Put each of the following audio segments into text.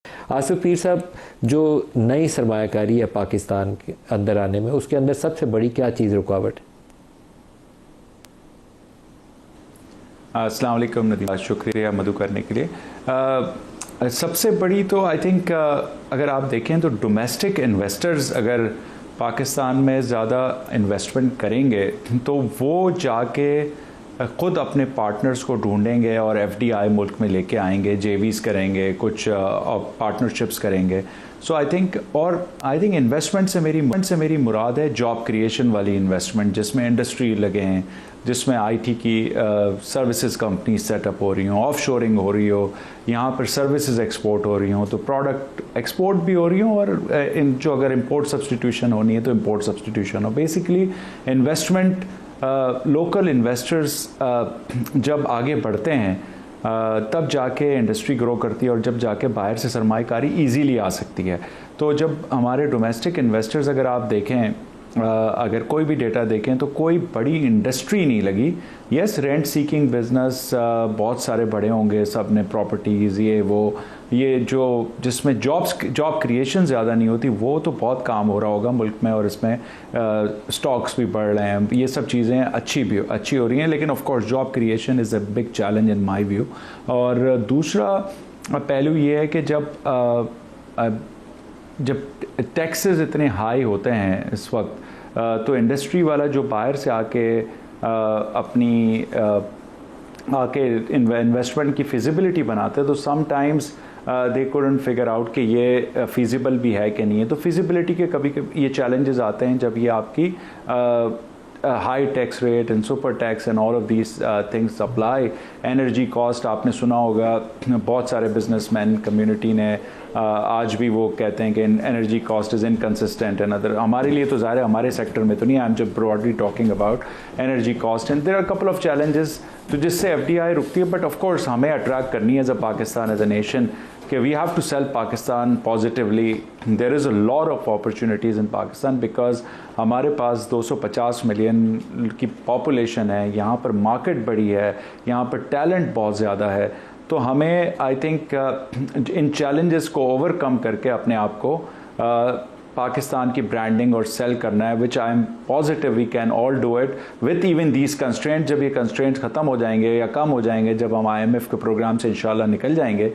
आसिफ पीर साहब, जो नई सरमायाकारी है पाकिस्तान के अंदर आने में, उसके अंदर सबसे बड़ी क्या चीज़ रुकावट है? अस्सलाम वालेकुम नदीम, शुक्रिया मधु करने के लिए। सबसे बड़ी तो आई थिंक अगर आप देखें तो डोमेस्टिक इन्वेस्टर्स अगर पाकिस्तान में ज़्यादा इन्वेस्टमेंट करेंगे तो वो जाके ख़ुद अपने पार्टनर्स को ढूंढेंगे और एफडीआई मुल्क में लेके आएंगे, जेवीज़ करेंगे, कुछ पार्टनरशिप्स करेंगे। सो आई थिंक इन्वेस्टमेंट से मेरी मुराद है जॉब क्रिएशन वाली इन्वेस्टमेंट, जिसमें इंडस्ट्री लगे हैं, जिसमें आईटी की सर्विसेज कंपनी सेटअप हो रही हो, ऑफशोरिंग हो रही हो, यहाँ पर सर्विसेज एक्सपोर्ट हो रही हो, तो प्रोडक्ट एक्सपोर्ट भी हो रही हो, और जो अगर इंपोर्ट सब्सटीट्यूशन होनी है तो इंपोर्ट सब्सटीट्यूशन हो। बेसिकली इन्वेस्टमेंट, लोकल इन्वेस्टर्स जब आगे बढ़ते हैं तब जाके इंडस्ट्री ग्रो करती है, और जब जाके बाहर से सरमायाकारी ईजीली आ सकती है। तो जब हमारे डोमेस्टिक इन्वेस्टर्स अगर आप देखें, अगर कोई भी डेटा देखें तो कोई बड़ी इंडस्ट्री नहीं लगी। यस, रेंट सीकिंग बिजनेस बहुत सारे बड़े होंगे, सब ने प्रॉपर्टीज़, ये जो जिसमें जॉब क्रिएशन ज़्यादा नहीं होती, वो तो बहुत काम हो रहा होगा मुल्क में, और इसमें स्टॉक्स भी बढ़ रहे हैं, ये सब चीज़ें अच्छी हो रही हैं। लेकिन of course job creation is a big challenge in my view. और दूसरा पहलू ये है कि जब टैक्सेस इतने हाई होते हैं इस वक्त, तो इंडस्ट्री वाला जो बाहर से आके इन्वेस्टमेंट की फिजिबिलिटी बनाते हैं, तो sometimes they couldn't figure out कि ये फिजिबल भी है कि नहीं है। तो फिजिबिलिटी के कभी ये चैलेंजेस आते हैं जब ये आपकी high tax rate and super tax and all of these things apply. Energy cost आपने सुना होगा, बहुत सारे बिजनेसमैन कम्युनिटी ने आज भी वो कहते हैं कि energy cost is inconsistent and other. हमारे लिए तो ज़ाहिर है, हमारे सेक्टर में तो नहीं, I am just broadly talking about energy cost, and there are couple of challenges तो जिससे एफडीआई रुकती है। बट ऑफ कोर्स हमें अट्रैक्ट करनी है as a Pakistan, as a nation, कि we have to sell Pakistan positively. There is a lot of opportunities in Pakistan because हमारे पास 250 मिलियन की पॉपुलेशन है, यहाँ पर मार्केट बड़ी है, यहाँ पर टैलेंट बहुत ज़्यादा है। तो हमें आई थिंक इन चैलेंजेस को ओवरकम करके अपने आप को पाकिस्तान की ब्रांडिंग और सेल करना है, which I am positive we can all do it with even these constraint. जब ये कंस्ट्रेंट्स ख़त्म हो जाएंगे या कम हो जाएंगे, जब हम IMF के प्रोग्राम से इंशाल्लाह निकल जाएंगे,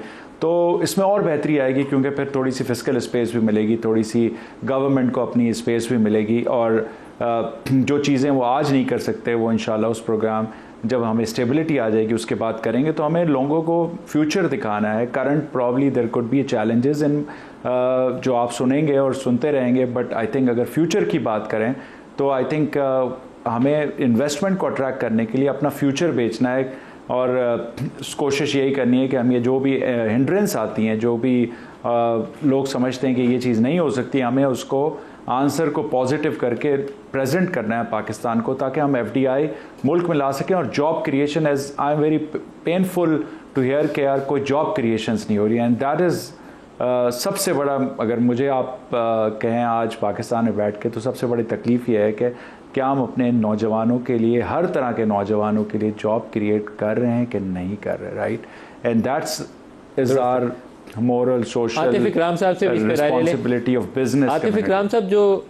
तो इसमें और बेहतरी आएगी, क्योंकि फिर थोड़ी सी फिस्कल स्पेस भी मिलेगी, थोड़ी सी गवर्नमेंट को अपनी स्पेस भी मिलेगी, और जो चीज़ें वो आज नहीं कर सकते वो इंशाल्लाह उस प्रोग्राम जब हमें स्टेबिलिटी आ जाएगी उसके बाद करेंगे। तो हमें लोगों को फ्यूचर दिखाना है। Current probably there could be challenges in जो आप सुनेंगे और सुनते रहेंगे, बट आई थिंक अगर फ्यूचर की बात करें तो आई थिंक हमें इन्वेस्टमेंट को अट्रैक्ट करने के लिए अपना फ्यूचर बेचना है, और कोशिश यही करनी है कि हम ये जो भी हिंड्रेंस आती हैं, जो भी लोग समझते हैं कि ये चीज़ नहीं हो सकती, हमें उसको आंसर को पॉजिटिव करके प्रेजेंट करना है पाकिस्तान को, ताकि हम एफडीआई मुल्क में ला सकें। और job creation, as I am very painful to hear कि यार कोई जॉब क्रिएशंस नहीं हो रही, एंड दैट इज़ सबसे बड़ा, अगर मुझे आप कहें आज पाकिस्तान में बैठ के, तो सबसे बड़ी तकलीफ़ ये है कि क्या हम अपने नौजवानों के लिए, हर तरह के नौजवानों के लिए जॉब क्रिएट कर रहे हैं कि नहीं कर रहे, right? And that's is our moral social Atif Ikram sahab से responsibility of business. Atif Ikram साहब, जो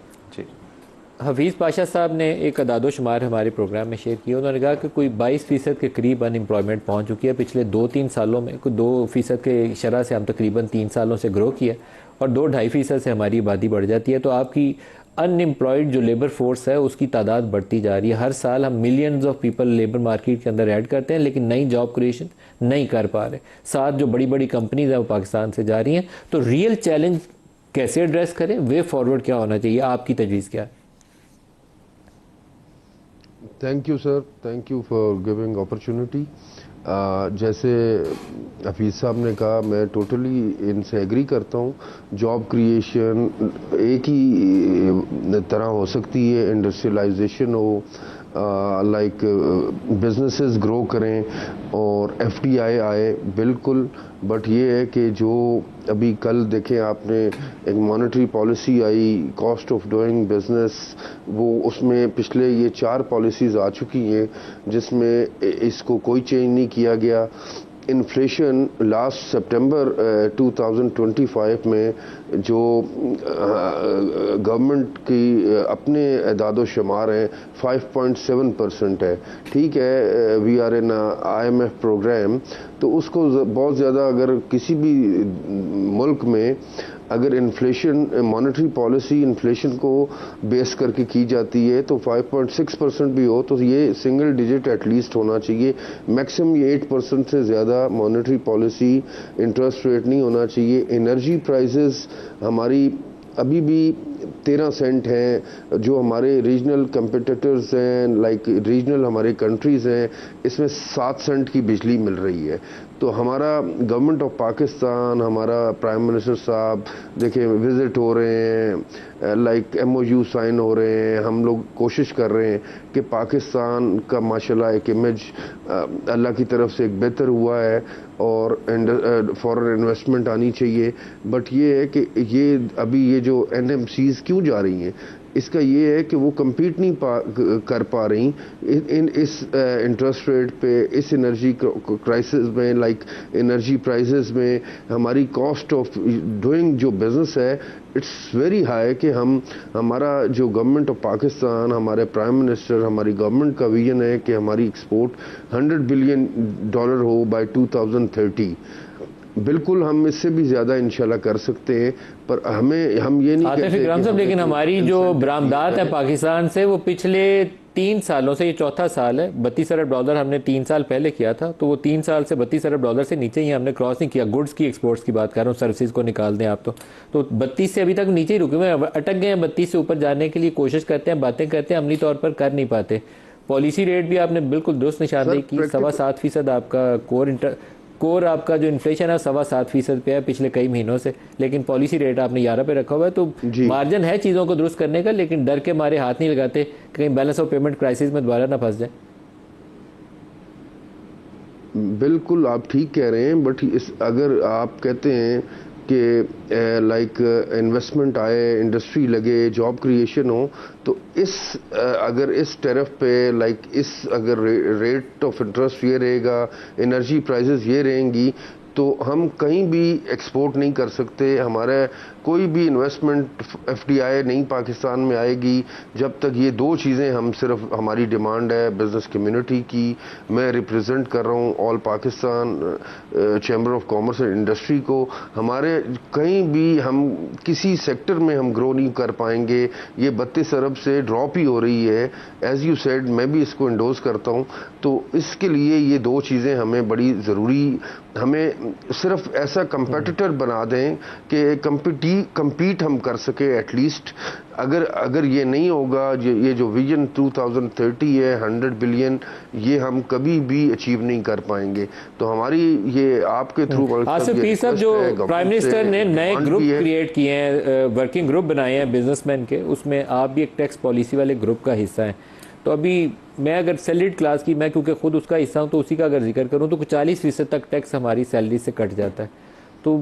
हफीज़ पाशा साहब ने एक अदादो शुमार हमारे प्रोग्राम में शेयर किया, उन्होंने कहा कि कोई 22% के करीब अनएम्प्लॉयमेंट पहुंच चुकी है पिछले 2-3 सालों में। कोई 2% के शरह से हम तकरीबन 3 सालों से ग्रो किया, और 2-2.5% से हमारी आबादी बढ़ जाती है। तो आपकी अनएम्प्लॉयड जो लेबर फोर्स है उसकी तादाद बढ़ती जा रही है। हर साल हम millions of people labour market के अंदर ऐड करते हैं, लेकिन नई जॉब क्रिएशन नहीं कर पा रहे। साथ जो बड़ी बड़ी कंपनीज हैं वो पाकिस्तान से जा रही हैं। तो रियल चैलेंज कैसे एड्रेस करें, वे फॉरवर्ड क्या होना चाहिए, आपकी तजवीज़ क्या है? Thank you sir, thank you for giving opportunity. जैसे हफीज़ साहब ने कहा, मैं टोटली इनसे एग्री करता हूँ। जॉब क्रिएशन एक ही तरह हो सकती है, इंडस्ट्रियलाइजेशन हो, लाइक बिजनेसेस ग्रो करें और एफडीआई आए, बिल्कुल। बट ये है कि जो अभी कल देखें आपने, एक monetary policy I, cost of doing business, वो उसमें पिछले ये 4 पॉलिसीज़ आ चुकी हैं जिसमें इसको कोई चेंज नहीं किया गया। इन्फ्लेशन लास्ट सितंबर 2025 में जो गवर्नमेंट की अपने एदादो शुमार हैं 5.7% है। ठीक है, we are in IMF program, तो उसको बहुत ज़्यादा अगर किसी भी मुल्क में अगर इन्फ्लेशन मॉनेटरी पॉलिसी इन्फ्लेशन को बेस करके की जाती है तो 5.6% भी हो तो ये सिंगल डिजिट एटलीस्ट होना चाहिए। मैक्सिमम ये 8% से ज़्यादा मॉनेटरी पॉलिसी इंटरेस्ट रेट नहीं होना चाहिए। एनर्जी प्राइसेस हमारी अभी भी 13 सेंट हैं, जो हमारे रीजनल कंपिटिटर्स हैं लाइक रीजनल हमारे कंट्रीज़ हैं, इसमें 7 सेंट की बिजली मिल रही है। तो हमारा गवर्नमेंट ऑफ पाकिस्तान, हमारा प्राइम मिनिस्टर साहब देखें विज़िट हो रहे हैं, लाइक MOU साइन हो रहे हैं, हम लोग कोशिश कर रहे हैं कि पाकिस्तान का माशाल्लाह एक इमेज अल्लाह की तरफ से एक बेहतर हुआ है और फॉरेन इन्वेस्टमेंट आनी चाहिए। बट ये है कि ये अभी ये जो NMCs क्यों जा रही हैं, इसका ये है कि वो compete नहीं कर पा रही इस इंटरेस्ट रेट पे, इस एनर्जी क्राइसिस में, लाइक एनर्जी प्राइसेस में हमारी कॉस्ट ऑफ डूइंग जो बिजनेस है इट्स वेरी हाई कि हमारा जो गवर्नमेंट ऑफ पाकिस्तान, हमारे प्राइम मिनिस्टर, हमारी गवर्नमेंट का विजन है कि हमारी एक्सपोर्ट $100 बिलियन हो बाय 2030। बिल्कुल हम इससे भी ज़्यादा इंशाल्लाह कर सकते हैं, पर हम ये नहीं कहते इकराम साहब, लेकिन हमारी जो बरामदात है पाकिस्तान से वो पिछले 3 सालों से, ये चौथा साल है, $32 अरब हमने 3 साल पहले किया था, तो वो 3 साल से $32 अरब से नीचे ही हमने क्रॉस नहीं किया। गुड्स की एक्सपोर्ट्स की बात कर रहा हूँ, सर्विसेज को निकाल दें आप तो 32 से अभी तक नीचे ही रुके हुए हैं, अटक गए हैं। 32 से ऊपर जाने के लिए कोशिश करते हैं, बातें करते हैं, अमली तौर पर कर नहीं पाते। पॉलिसी रेट भी आपने बिल्कुल दुरुस्त निशानदेही की, 7.25% आपका कोर आपका जो इन्फ्लेशन है 7.25% पे है पिछले कई महीनों से, लेकिन पॉलिसी रेट आपने 11 पे रखा हुआ है। तो मार्जिन है चीज़ों को दुरुस्त करने का, लेकिन डर के मारे हाथ नहीं लगाते कहीं बैलेंस ऑफ पेमेंट क्राइसिस में दोबारा ना फंस जाए। बिल्कुल आप ठीक कह रहे हैं, बट अगर आप कहते हैं कि लाइक इन्वेस्टमेंट आए, इंडस्ट्री लगे, जॉब क्रिएशन हो, तो अगर इस टैरिफ पे लाइक अगर रेट ऑफ इंटरेस्ट ये रहेगा, एनर्जी प्राइसेस ये रहेंगी, तो हम कहीं भी एक्सपोर्ट नहीं कर सकते। हमारे कोई भी इन्वेस्टमेंट FDI नहीं पाकिस्तान में आएगी जब तक ये 2 चीज़ें हम सिर्फ हमारी डिमांड है बिज़नेस कम्युनिटी की। मैं रिप्रेजेंट कर रहा हूँ all Pakistan chamber of commerce and industry को। हमारे कहीं भी हम किसी सेक्टर में हम ग्रो नहीं कर पाएंगे, ये 32 अरब से ड्रॉप ही हो रही है। एज़ यू सेड, मैं भी इसको इंडोर्स करता हूँ। तो इसके लिए ये 2 चीज़ें हमें बड़ी ज़रूरी, हमें सिर्फ ऐसा कंपेटिटर बना दें कि compete हम कर सके एटलीस्ट। अगर ये नहीं होगा, ये जो विजन 2030 है 100 बिलियन, ये हम कभी भी अचीव नहीं कर पाएंगे। तो हमारी ये आपके थ्रू आसिफ पीर साहब, जो प्राइम मिनिस्टर ने नए ग्रुप क्रिएट किए हैं, वर्किंग ग्रुप बनाए हैं बिजनेसमैन के, उसमें आप भी एक टैक्स पॉलिसी वाले ग्रुप का हिस्सा हैं। तो अभी मैं अगर सैलरीड क्लास की, मैं क्योंकि खुद उसका हिस्सा हूँ, तो उसी का अगर जिक्र करूँ तो 40% तक टैक्स हमारी सैलरी से कट जाता है। तो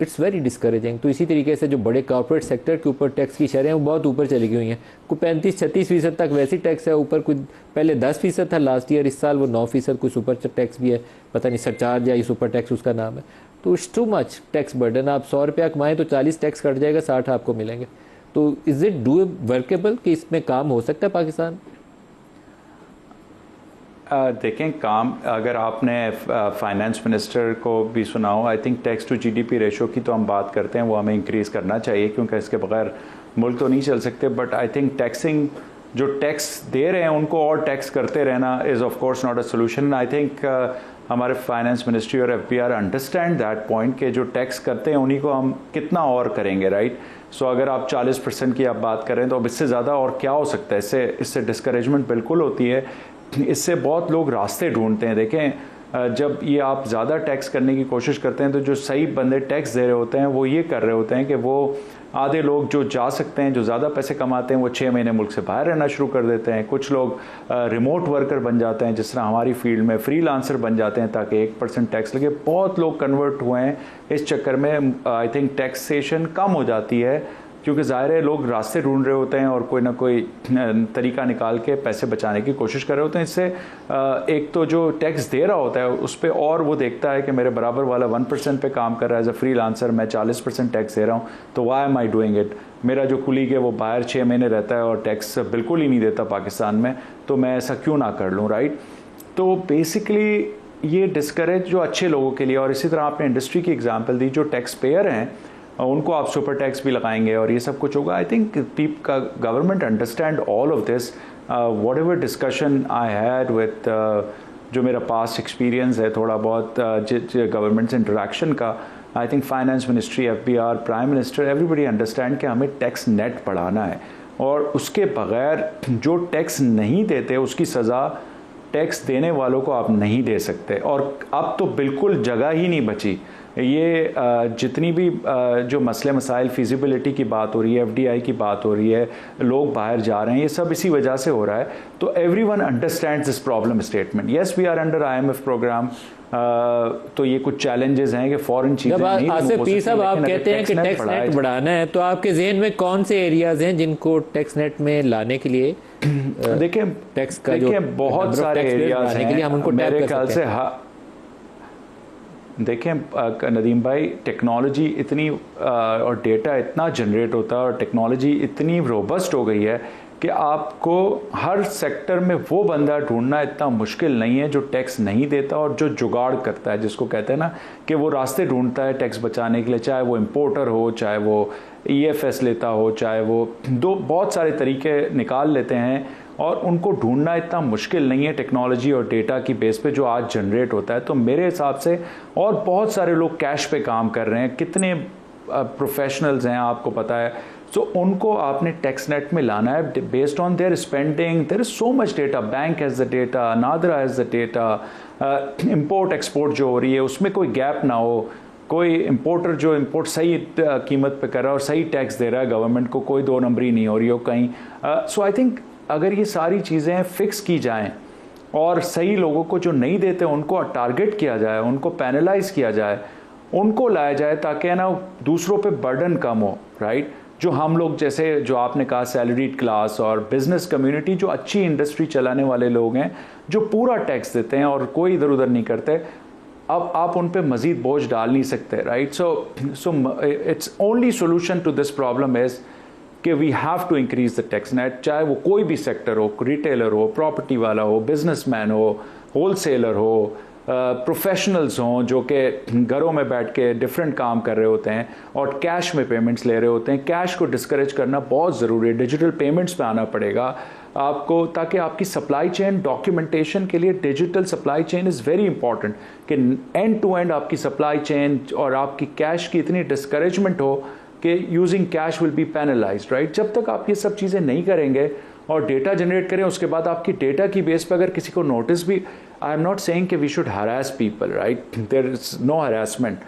इट्स वेरी डिस्करेजिंग। तो इसी तरीके से जो बड़े कॉर्पोरेट सेक्टर के ऊपर टैक्स की शरहें वो बहुत ऊपर चली गई हुई हैं। कोई 35-36% तक वैसी टैक्स है ऊपर, कोई पहले 10% था लास्ट ईयर, इस साल वो 9%, कोई सुपर टैक्स भी है, पता नहीं सरचार्ज या सुपर टैक्स उसका नाम है। तो it's too much tax burden. आप 100 रुपया कमाएँ तो 40 टैक्स कट जाएगा, 60 आपको मिलेंगे। तो इज़ इट डू वर्केबल कि इसमें काम हो सकता है पाकिस्तान? देखें, काम अगर आपने फाइनेंस मिनिस्टर को भी सुना हो, I think tax to GDP ratio की तो हम बात करते हैं, वो हमें इंक्रीज़ करना चाहिए क्योंकि इसके बगैर मुल्क तो नहीं चल सकते। बट आई थिंक टैक्सिंग, जो टैक्स दे रहे हैं उनको और टैक्स करते रहना is of course not a solution. I think हमारे फाइनेंस मिनिस्ट्री और FBR अंडरस्टैंड दैट पॉइंट कि जो टैक्स करते हैं उन्हीं को हम कितना और करेंगे, राइट। सो अगर आप 40% की आप बात करें तो अब इससे ज़्यादा और क्या हो सकता है? इससे डिस्करेजमेंट बिल्कुल होती है। इससे बहुत लोग रास्ते ढूंढते हैं। देखें, जब ये आप ज़्यादा टैक्स करने की कोशिश करते हैं तो जो सही बंदे टैक्स दे रहे होते हैं वो ये कर रहे होते हैं कि वो आधे लोग जो जा सकते हैं, जो ज़्यादा पैसे कमाते हैं, वो 6 महीने मुल्क से बाहर रहना शुरू कर देते हैं। कुछ लोग रिमोट वर्कर बन जाते हैं, जिस तरह हमारी फील्ड में फ्रीलांसर बन जाते हैं ताकि 1% टैक्स लगे। बहुत लोग कन्वर्ट हुए हैं इस चक्कर में। आई थिंक टैक्सेशन कम हो जाती है क्योंकि ज़ाहिर है लोग रास्ते ढूंढ रहे होते हैं और कोई ना कोई तरीका निकाल के पैसे बचाने की कोशिश कर रहे होते हैं। इससे एक तो जो टैक्स दे रहा होता है उस पर और वो देखता है कि मेरे बराबर वाला 1% पे काम कर रहा है एज अ फ्रीलांसर, मैं 40% टैक्स दे रहा हूँ, तो why am I doing it. मेरा जो कुलीग है वो बाहर 6 महीने रहता है और टैक्स बिल्कुल ही नहीं देता पाकिस्तान में, तो मैं ऐसा क्यों ना कर लूँ, राइट। तो बेसिकली ये डिस्करेज जो अच्छे लोगों के लिए, और इसी तरह आपने इंडस्ट्री की एग्जांपल दी, जो टैक्स पेयर हैं उनको आप सुपर टैक्स भी लगाएंगे और ये सब कुछ होगा। I think government understand all of this. What ever discussion I had with जो मेरा पास्ट एक्सपीरियंस है थोड़ा बहुत गवर्नमेंट से इंटरेक्शन का, I think finance ministry, FBR, prime minister, everybody understand कि हमें टैक्स नेट बढ़ाना है और उसके बगैर जो टैक्स नहीं देते उसकी सज़ा टैक्स देने वालों को आप नहीं दे सकते। और अब तो बिल्कुल जगह ही नहीं बची। ये जितनी भी जो मसले मसाइल फिजिबिलिटी की बात हो रही है, FDI की बात हो रही है, लोग बाहर जा रहे हैं, ये सब इसी वजह से हो रहा है। तो everyone understands this problem statement. Yes, we are under IMF program. तो ये कुछ चैलेंजेस हैं कि फॉरेन चीजें नहीं आसिफ पीर साहब, आप कहते हैं कि टैक्स नेट बढ़ाना है, तो आपके जहन में कौन से एरियाज हैं जिनको टैक्स नेट में लाने के लिए देखिए टैक्स का जो बहुत सारे एरियाज हैं, के लिए हम उनको मेरे ख्याल से देखें नदीम भाई, टेक्नोलॉजी इतनी और डेटा इतना जनरेट होता है और टेक्नोलॉजी इतनी रोबस्ट हो गई है कि आपको हर सेक्टर में वो बंदा ढूंढना इतना मुश्किल नहीं है जो टैक्स नहीं देता और जो जुगाड़ करता है, जिसको कहते हैं ना कि वो रास्ते ढूंढता है टैक्स बचाने के लिए, चाहे वो इम्पोर्टर हो, चाहे वो EFS लेता हो, चाहे वो बहुत सारे तरीके निकाल लेते हैं और उनको ढूंढना इतना मुश्किल नहीं है टेक्नोलॉजी और डेटा की बेस पे जो आज जनरेट होता है। तो मेरे हिसाब से, और बहुत सारे लोग कैश पे काम कर रहे हैं, कितने प्रोफेशनल्स हैं आपको पता है, तो उनको आपने टैक्स नेट में लाना है based on their spending. There is so much data, bank has the data, NADRA has the data, import export जो हो रही है उसमें कोई गैप ना हो, कोई इंपोर्टर जो इंपोर्ट सही कीमत पे कर रहा है और सही टैक्स दे रहा है गवर्नमेंट को, कोई 2 नंबरी नहीं हो रही हो कहीं। सो आई थिंक अगर ये सारी चीज़ें फिक्स की जाएं और सही लोगों को जो नहीं देते उनको टारगेट किया जाए, उनको पैनलाइज किया जाए, उनको लाया जाए ताकि ना दूसरों पे बर्डन कम हो, राइट। जो हम लोग जैसे जो आपने कहा सैलरीड क्लास और बिजनेस कम्युनिटी, जो अच्छी इंडस्ट्री चलाने वाले लोग हैं, जो पूरा टैक्स देते हैं और कोई इधर उधर नहीं करते, अब आप उन पे मजीद बोझ डाल नहीं सकते, right. So it's only solution to this problem is कि we have to increase the tax net, चाहे वो कोई भी सेक्टर हो, रिटेलर हो, प्रॉपर्टी वाला हो, बिजनेसमैन हो, होलसेलर हो, प्रोफेशनल्स हों जो कि घरों में बैठ के डिफरेंट काम कर रहे होते हैं और कैश में पेमेंट्स ले रहे होते हैं। कैश को डिस्करेज करना बहुत ज़रूरी है, डिजिटल पेमेंट्स पे आना पड़ेगा आपको, ताकि आपकी सप्लाई चेन डॉक्यूमेंटेशन के लिए digital supply chain is very important, कि एंड टू एंड आपकी सप्लाई चेन और आपकी कैश की इतनी डिस्करेजमेंट हो कि using cash will be penalised, right. जब तक आप ये सब चीज़ें नहीं करेंगे और डेटा जनरेट करें, उसके बाद आपकी डेटा की बेस पर अगर किसी को नोटिस भी, आई एम नॉट सेइंग कि we should harass people, right, there is no harassment.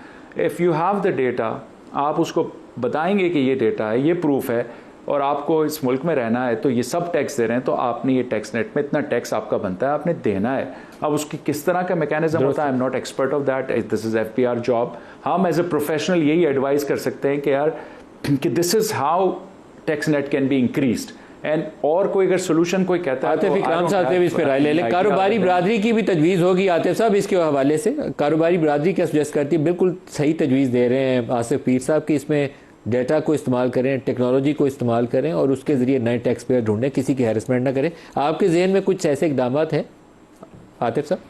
If you have the data, आप उसको बताएंगे कि ये डेटा है, ये प्रूफ है और आपको इस मुल्क में रहना है, तो ये सब टैक्स दे रहे हैं, तो आपने ये टैक्स नेट में इतना टैक्स आपका बनता है, आपने देना है। अब उसकी किस तरह का मैकेनिज्म होता है, आई am not expert of that, this is FPR job. हम एज ए प्रोफेशनल यही एडवाइस कर सकते हैं कि यार कि this is how tax net can be increased, and और कोई अगर सोल्यूशन कोई कहता है आतिफ इकराम साहब इस पर राय ले लें। कारोबारी बरादरी की भी तजवीज़ होगी आतिफ साहब इसके हवाले से, कारोबारी बरादरी क्या सजेस्ट करती है? बिल्कुल सही तजवीज़ दे रहे हैं आसिफ पीर साहब कि इसमें डेटा को इस्तेमाल करें, टेक्नोलॉजी को इस्तेमाल करें और उसके ज़रिए नए टैक्स पेयर ढूंढें, किसी की हैरेसमेंट ना करें। आपके जहन में कुछ ऐसे इकदाम हैं आतिफ साहब?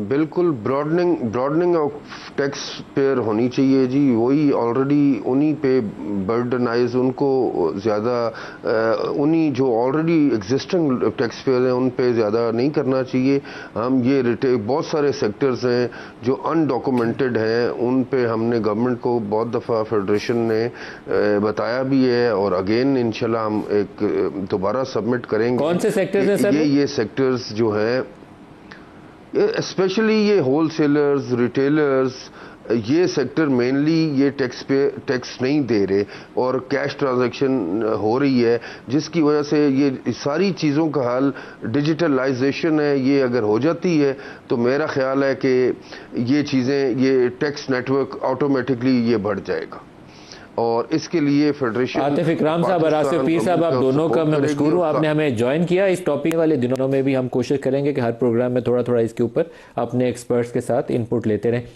बिल्कुल, ब्रॉडनिंग ऑफ टैक्स पेयर होनी चाहिए जी। वही ऑलरेडी उन्हीं पे बर्डनाइज, उनको ज़्यादा उन्हीं जो ऑलरेडी एग्जिस्टिंग टैक्स पेयर हैं उन पे ज़्यादा नहीं करना चाहिए। हम ये बहुत सारे सेक्टर्स हैं जो अनडॉक्यूमेंटेड हैं, उन पे हमने गवर्नमेंट को बहुत दफ़ा फेडरेशन ने बताया भी है और अगेन इंशाल्लाह हम एक दोबारा सबमिट करेंगे। कौन से सेक्टर्स हैं सर? ये सेक्टर्स जो हैं, स्पेशली ये होलसेलर्स, रिटेलर्स, ये सेक्टर मेनली ये टैक्स नहीं दे रहे और कैश ट्रांजैक्शन हो रही है, जिसकी वजह से ये सारी चीज़ों का हल डिजिटलाइजेशन है। ये अगर हो जाती है तो मेरा ख्याल है कि ये चीज़ें, ये टैक्स नेटवर्क ऑटोमेटिकली ये बढ़ जाएगा। और इसके लिए फेडरेशन आतिफ इकराम साहब और आसिफ पीर साहब, आप दोनों का मैं मशकूर हूँ, आपने हमें ज्वाइन किया इस टॉपिक वाले दिनों में भी। हम कोशिश करेंगे कि हर प्रोग्राम में थोड़ा थोड़ा इसके ऊपर अपने एक्सपर्ट्स के साथ इनपुट लेते रहें।